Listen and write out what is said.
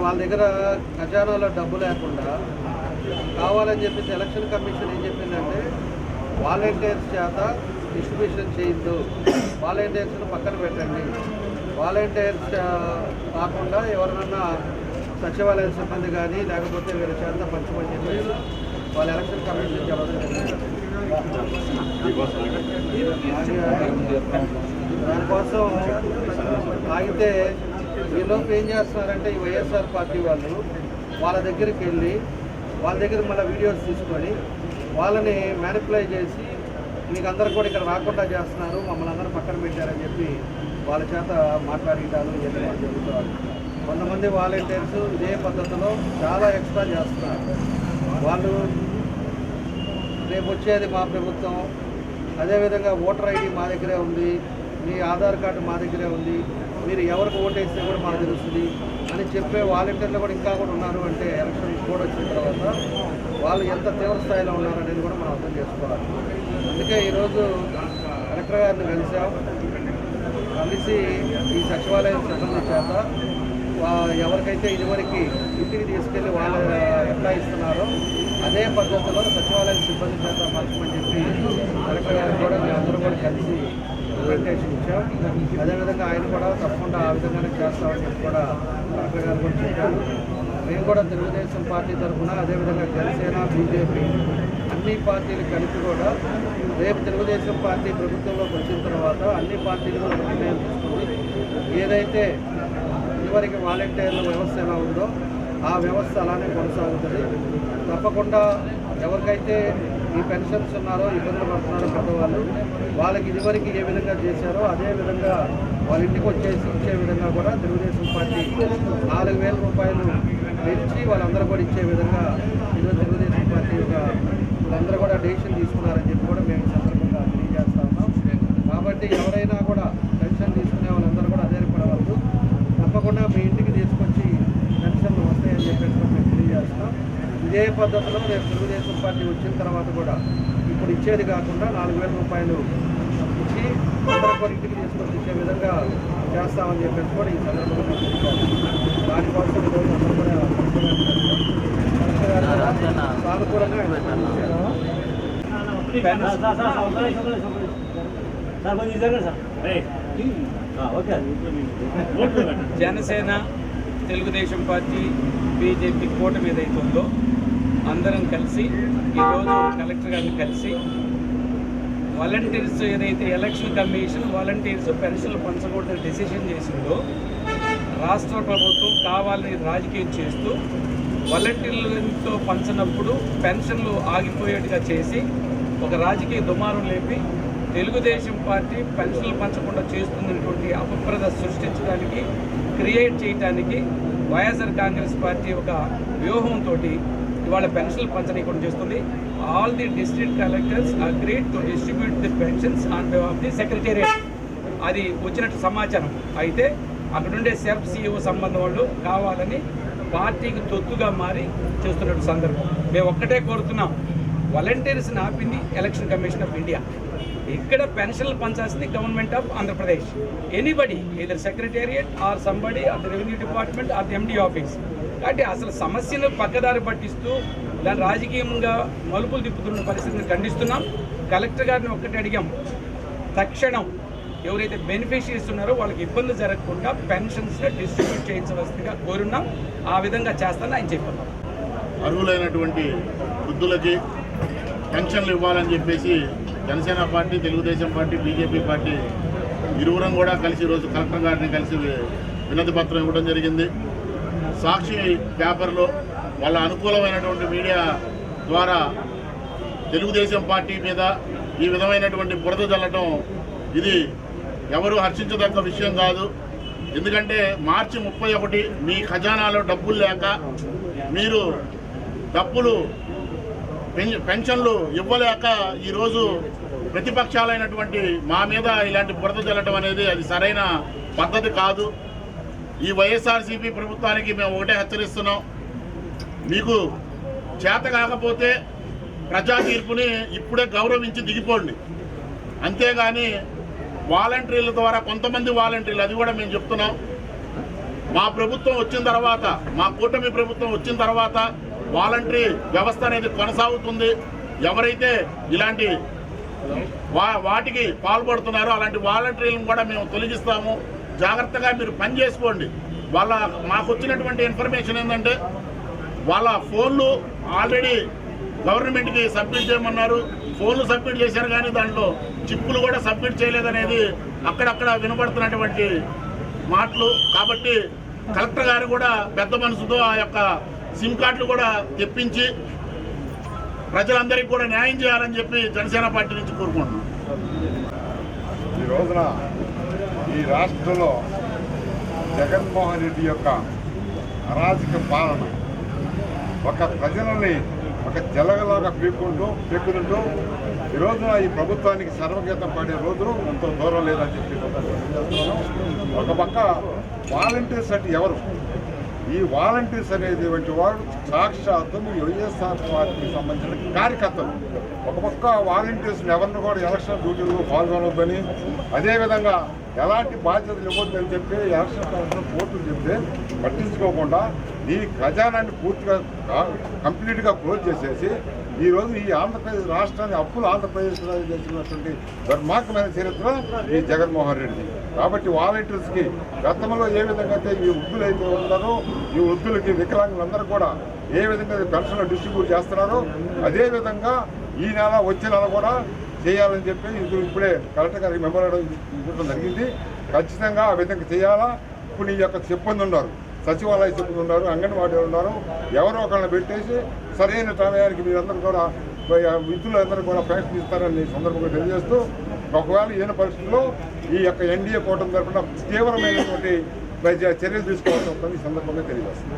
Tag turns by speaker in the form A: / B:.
A: వాళ్ళ దగ్గర ఖజానాలో డబ్బు లేకుండా కావాలని చెప్పేసి ఎలక్షన్ కమిషన్ ఏం చెప్పిందంటే వాలంటీర్స్ చేత డిస్ట్రిబ్యూషన్ చేయొద్దు, వాలంటీర్స్ను పక్కన పెట్టండి, వాలంటీర్స్ కాకుండా ఎవరినన్నా సచివాలయ సిబ్బంది కానీ లేకపోతే వీళ్ళ చేత పంచమని చెప్పి వాళ్ళ ఎలక్షన్ కమిషన్ చెప్పడం జరిగింది. దానికోసం ఆగితే ఈలోపు ఏం చేస్తున్నారంటే ఈ వైఎస్ఆర్ పార్టీ వాళ్ళు వాళ్ళ దగ్గరికి వెళ్ళి వాళ్ళ దగ్గర మళ్ళీ వీడియోస్ తీసుకొని వాళ్ళని మ్యానిపులై చేసి మీకు అందరు కూడా ఇక్కడ రాకుండా చేస్తున్నారు, మమ్మల్ని అందరూ పక్కన పెట్టారని చెప్పి వాళ్ళ చేత మాట్లాడేటాలు ఇవన్నీ జరుగుతారు. కొంతమంది వాలంటీర్స్ ఇదే పద్ధతిలో చాలా ఎక్స్ట్రా చేస్తున్నారు. వాళ్ళు రేపు వచ్చేది మా ప్రభుత్వం, అదేవిధంగా ఓటర్ ఐడి మా దగ్గరే ఉంది, మీ ఆధార్ కార్డు మా దగ్గరే ఉంది, మీరు ఎవరికి ఓటేస్తే కూడా మాకు తెలుస్తుంది అని చెప్పే వాలంటీర్లు కూడా ఇంకా కూడా ఉన్నారు. అంటే ఎలక్షన్ కోడ్ వచ్చిన తర్వాత వాళ్ళు ఎంత తీవ్ర స్థాయిలో ఉన్నారనేది కూడా మనం అర్థం చేసుకోవాలి. అందుకే ఈరోజు కలెక్టర్ గారిని కలిసి ఈ సచివాలయం సిబ్బంది చేత ఎవరికైతే ఇదివరకు ఇంటికి తీసుకెళ్ళి వాళ్ళు ఎట్లా ఇస్తున్నారో అదే పద్ధతిలో సచివాలయం సిబ్బంది చేత మార్చమని చెప్పి కలెక్టర్ గారికి కూడా మేమందరూ కూడా కలిసి ప్రజెంటేషన్ ఇచ్చాం. అదేవిధంగా ఆయన కూడా తప్పకుండా ఆ విధంగానే చేస్తామని చెప్పి కూడా కలెక్టర్ గారు కూడా చెప్పారు. మేము కూడా తెలుగుదేశం పార్టీ తరఫున అదేవిధంగా జనసేన, బీజేపీ అన్ని పార్టీలు కలిపి కూడా రేపు తెలుగుదేశం పార్టీ ప్రభుత్వంలోకి వచ్చిన తర్వాత అన్ని పార్టీలు కూడా నిర్ణయం తీసుకుంది. ఏదైతే ఇదివరకు వాలంటీర్ల వ్యవస్థ ఎలా ఉందో ఆ వ్యవస్థ అలానే కొనసాగుతుంది. తప్పకుండా ఎవరికైతే ఈ పెన్షన్స్ ఉన్నారో, ఇబ్బందులు పడుతున్నారో పెద్దవాళ్ళు, వాళ్ళకి ఇదివరకు ఏ విధంగా చేశారో అదే విధంగా వాళ్ళ ఇంటికి వచ్చేసి ఇచ్చే విధంగా కూడా తెలుగుదేశం పార్టీ 4,000 రూపాయలు పెంచి వాళ్ళందరూ కూడా ఇచ్చే విధంగా ఈరోజు తెలుగుదేశం పార్టీ వాళ్ళందరూ కూడా డెసిషన్ తీసుకున్నారని చెప్పి కూడా మేము ఈ సందర్భంగా తెలియజేస్తా ఉన్నాం. కాబట్టి ఎవరైనా కూడా పెన్షన్ తీసుకునే వాళ్ళందరూ కూడా అధైర్యపడవద్దు, తప్పకుండా మీ ఇంటికి తీసుకొచ్చి పెన్షన్లు వస్తాయని చెప్పేసి మేము తెలియజేస్తున్నాం. ఇదే పద్ధతిలో రేపు తెలుగుదేశం పార్టీ వచ్చిన తర్వాత కూడా ఇప్పుడు ఇచ్చేది కాకుండా 4,000 రూపాయలు ఇచ్చి అందరూ కూడా ఇంటికి తీసుకొచ్చి ఇచ్చే విధంగా చేస్తామని చెప్పేసి కూడా ఈ సందర్భంగా దానికోసం ఈరోజు అందరూ కూడా సానుకూలంగా
B: జనసేన, తెలుగుదేశం పార్టీ, బీజేపీ కూటమి ఏదైతే ఉందో అందరం కలిసి ఈరోజు కలెక్టర్ గారిని కలిసి వాలంటీర్స్ ఏదైతే ఎలక్షన్ కమిషన్ వాలంటీర్స్ పెన్షన్లు పంచకూడదని డెసిషన్ చేసిందో రాష్ట్ర ప్రభుత్వం కావాలని రాజకీయం చేస్తూ వాలంటీర్లతో పంచినప్పుడు పెన్షన్లు ఆగిపోయేట్టుగా చేసి ఒక రాజకీయ దుమారం లేపి తెలుగుదేశం పార్టీ పెన్షన్లు పంచకుండా చేస్తున్నటువంటి అపప్రద సృష్టించడానికి, క్రియేట్ చేయడానికి వైఎస్ఆర్ కాంగ్రెస్ పార్టీ ఒక వ్యూహంతో ఇవాళ పెన్షన్లు పంచనీయకుండా చేస్తుంది. All the district collectors agreed to distribute the pensions on behalf of the secretariat. అది వచ్చినట్టు సమాచారం. అయితే అక్కడుండే సెర్ఫ్ సిఇఓ సంబంధం వాళ్ళు కావాలని పార్టీకి తొత్తుగా మారి చేస్తున్నట్టు సందర్భం. మేము ఒక్కటే కోరుతున్నాం, వాలంటీర్స్ని ఆపింది ఎలక్షన్ కమిషన్ ఆఫ్ ఇండియా. ఇక్కడ పెన్షన్లు పంచాల్సింది government of Andhra Pradesh. Anybody either secretariat or somebody or the revenue department or the MD office. కాబట్టి అసలు సమస్యను పక్కదారి పట్టిస్తూ దాన్ని రాజకీయంగా మలుపులు తిప్పుతున్న పరిస్థితిని ఖండిస్తున్నాం. కలెక్టర్ గారిని ఒక్కటి అడిగాం, తక్షణం ఎవరైతే బెనిఫిషరీస్ ఉన్నారో వాళ్ళకి ఇబ్బంది జరగకుండా పెన్షన్స్ డిస్ట్రిబ్యూట్ చేయించవలసిందిగా కోరున్నాం. ఆ విధంగా చేస్తానని ఆయన చెప్పారు.
C: అర్హులైనటువంటి వృద్ధులకి పెన్షన్లు ఇవ్వాలని చెప్పేసి Janasena party, Telugu Desam party, BJP party ఇరువురం కూడా కలిసి ఈరోజు కలెక్టర్ గారిని కలిసి వినతి పత్రం ఇవ్వడం జరిగింది. సాక్షి పేపర్లో వాళ్ళ అనుకూలమైనటువంటి మీడియా ద్వారా తెలుగుదేశం పార్టీ మీద ఈ విధమైనటువంటి బురద జల్లటం ఇది ఎవరు హర్షించదగ్గ విషయం కాదు. ఎందుకంటే మార్చి 31 మీ ఖజానాలో డబ్బులు లేక మీరు డబ్బులు పెన్షన్లు ఇవ్వలేక ఈరోజు ప్రతిపక్షాలైనటువంటి మా మీద ఇలాంటి బురద జల్లడం అనేది అది సరైన పద్ధతి కాదు. ఈ వైఎస్ఆర్సీపీ ప్రభుత్వానికి మేము ఒకటే హెచ్చరిస్తున్నాం, మీకు చేత కాకపోతే ప్రజా తీర్పుని ఇప్పుడే గౌరవించి దిగిపోండి. అంతేగాని వాలంటీర్ల ద్వారా కొంతమంది వాలంటీర్లు, అది కూడా మేము చెప్తున్నాం, మా ప్రభుత్వం వచ్చిన తర్వాత, మా కూటమి ప్రభుత్వం వచ్చిన తర్వాత వాలంటరీ వ్యవస్థ అనేది కొనసాగుతుంది. ఎవరైతే ఇలాంటి వాటికి పాల్పడుతున్నారో అలాంటి వాలంటీర్లను కూడా మేము తొలగిస్తాము. జాగ్రత్తగా మీరు పని చేసుకోండి. మాకు వచ్చినటువంటి ఇన్ఫర్మేషన్ ఏంటంటే వాళ్ళ ఫోన్లు ఆల్రెడీ గవర్నమెంట్కి సబ్మిట్ చేయమన్నారు. ఫోన్లు సబ్మిట్ చేశారు కానీ దాంట్లో చిప్పులు కూడా సబ్మిట్ చేయలేదనేది అక్కడక్కడ వినబడుతున్నటువంటి మాటలు. కాబట్టి కలెక్టర్ గారు కూడా పెద్ద మనసుతో ఆ యొక్క సిమ్ కార్డులు కూడా తెప్పించి ప్రజలందరికీ కూడా న్యాయం చేయాలని చెప్పి జనసేన పార్టీ నుంచి కోరుకుంటున్నాం.
D: ఈ రోజున ఈ రాష్ట్రంలో జగన్మోహన్ రెడ్డి యొక్క అరాజక పాలన ఒక ప్రజలని ఒక జలగలాగా పీక్కుతుంటూ ఈ రోజున ఈ ప్రభుత్వానికి సర్వగీతం పాడే రోజులు ఎంతో దూరం లేదని చెప్పి ఒక పక్క వాలంటీర్స్ అంటే ఎవరు? ఈ వాలంటీర్స్ అనేది వంటి వారు సాక్షాత్తు వైఎస్ఆర్ పార్టీకి సంబంధించిన కార్యకర్తలు. ఒక పక్క వాలంటీర్స్ని ఎవరిని కూడా ఎలక్షన్ డ్యూటీలో పాల్గొనవద్దని, అదేవిధంగా ఎలాంటి బాధ్యతలు ఇవ్వద్దని చెప్పి ఎలక్షన్ కమిషన్ కోర్టులు చెప్తే పట్టించుకోకుండా ఈ ఖజానాన్ని పూర్తిగా కంప్లీట్గా క్లోజ్ చేసేసి ఈరోజు ఈ ఆంధ్రప్రదేశ్ రాష్ట్రాన్ని అప్పులు ఆంధ్రప్రదేశ్లో చేసినటువంటి దుర్మార్గమైన చరిత్ర ఈ జగన్మోహన్ రెడ్డి. కాబట్టి వాలంటీర్స్కి గతంలో ఏ విధంగా అయితే ఈ వృద్ధులు అయితే ఉన్నారో, ఈ వృద్ధులకి వికలాంగులందరూ కూడా ఏ విధంగా పెన్షన్లు డిస్ట్రిబ్యూట్ చేస్తున్నారో అదేవిధంగా ఈ నెల వచ్చే నెల కూడా చేయాలని చెప్పి ఇప్పుడే కలెక్టర్ గారికి మెమోరాండం ఇవ్వడం జరిగింది. ఖచ్చితంగా ఆ విధంగా చేయాలా. ఇప్పుడు ఈ యొక్క సిబ్బంది ఉన్నారు, సచివాలయ సిబ్బంది ఉన్నారు, అంగన్వాడీ ఉన్నారు, ఎవరో ఒకళ్ళని పెట్టేసి సరైన సమయానికి మీరందరూ కూడా విద్యులందరూ కూడా పెన్షన్ ఇస్తారని సందర్భంగా తెలియజేస్తూ, ఒకవేళ ఏదైనా పరిస్థితుల్లో ఈ యొక్క ఎన్డీఏ కూటమి తరఫున తీవ్రమైనటువంటి చర్యలు తీసుకోవాల్సి వస్తుంది ఈ సందర్భంగా తెలియజేస్తుంది.